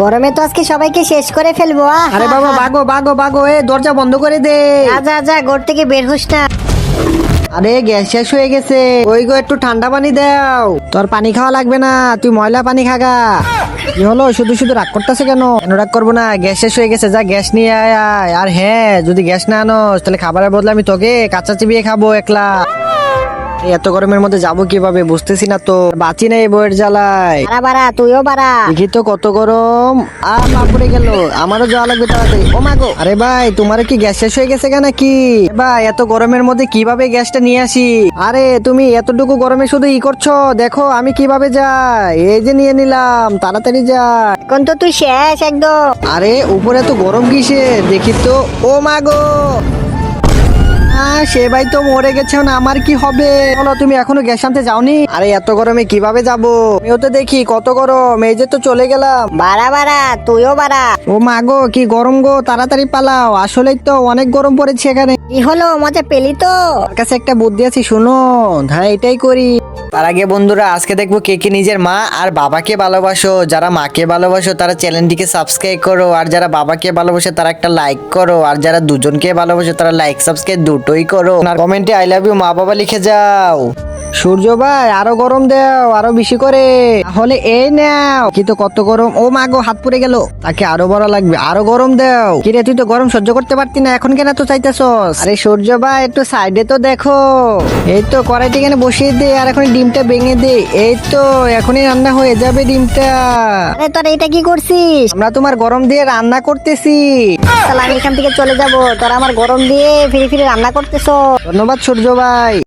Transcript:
গরমে তো আজকে সবাইকে শেষ করে ফেলবো। আরে বাবা বাগো বাগো বাগো, এ দরজা বন্ধ করে দে। যা যা ঘর থেকে বের হোস না। আরে গ্যাস শেষ হয়ে গেছে, ওই গো একটু ঠান্ডা পানি দাও। তোর পানি খাওয়া লাগবে না, তুই ময়লা পানি খাগা। কি হলো, শুধু শুধু রাগ করতেছে কেন? কেন রাগ করবো না, গ্যাস শেষ হয়ে গেছে, যা গ্যাস নিয়ে আয় আয়। আর হ্যাঁ, যদি গ্যাস না আনোস তাহলে খাবারের বদলে আমি তোকে কাঁচা চিবিয়ে খাবো একলা। এই এত গরমের মধ্যে যাবো কিভাবে বুঝতেছি না তো, বাঁচি না এই বইয়ের জ্বালায়। বাড়া বাড়া, তুইও বাড়া। দেখি তো কত গরম। আর মা পড়ে গেল, আমারও যাওয়া লাগবে তাড়াতাড়ি। ও মা গো, আরে ভাই তোমার কি গ্যাস শেষ হয়ে গেছে কেন কি? ভাই এত গরমের মধ্যে কিভাবে গ্যাসটা নিয়ে আসি? আরে তুমি এতটুকু গরমে শুধু ই করছো, দেখো আমি কিভাবে যাই। এই যে নিয়ে নিলাম, তাড়াতাড়ি যাই। এখন তো তুই শেষ একদম। আরে উপরে তো গরম কিসে দেখি তো। ও মা গো, সে ভাই তো মরে গেছে, না আমার কি হবে? বলো, তুমি এখনো গ্যাস আনতে যাওনি? আরে এত গরমে কিভাবে যাবো? আমিও তো দেখি কত গরম, এই যে তো চলে গেলাম। বাড়া বাড়া, তুইও বাড়া। ও মা গো, কি গরম গো, তাড়াতাড়ি পালাও, আসলেই তো অনেক গরম পড়েছে এখানে। কি হলো, মজা পেলি তো? আমার কাছে একটা বুদ্ধি আছে, শুনো। হ্যাঁ এটাই করি। তার আগে বন্ধুরা, আজকে দেখবো কে কে নিজের মা আর বাবাকে ভালোবাসো। যারা মাকে ভালোবাসো তারা চ্যানেলটিকে সাবস্ক্রাইব করো, আর যারা বাবাকে ভালোবাসো তারা একটা লাইক করো, আর যারা দুজনকে ভালোবাসো তারা লাইক সাবস্ক্রাইব দুটোই করো। আর কমেন্টে আই লাভ ইউ মা বাবা লিখে যাও। সূর্য ভাই আরো গরম দাও, আরো বেশি করে, তাহলে এই নাও। কিন্তু কত গরম, ও মা গো হাত পুড়ে গেল। তাকে আরো বড় লাগবে, আরো গরম দাও। কিরে তুই তো গরম সহ্য করতে পারতি না, এখন কেন তো চাইতেছস? আরে সূর্য ভাই একটু সাইডে তো দেখো। এই তো কড়াইটি এখানে বসিয়ে দে, আর এখন ডিমটা ভেঙে দে। এই তো এখনই রান্না হয়ে যাবে ডিমটা। আরে তোরা এটা কি করছিস? আমরা তোমার গরম দিয়ে রান্না করতেছি। তাহলে আমি এখান থেকে চলে যাব, তোরা আমার গরম দিয়ে ফিরে ফিরে রান্না করতেছ। ধন্যবাদ সূর্য ভাই।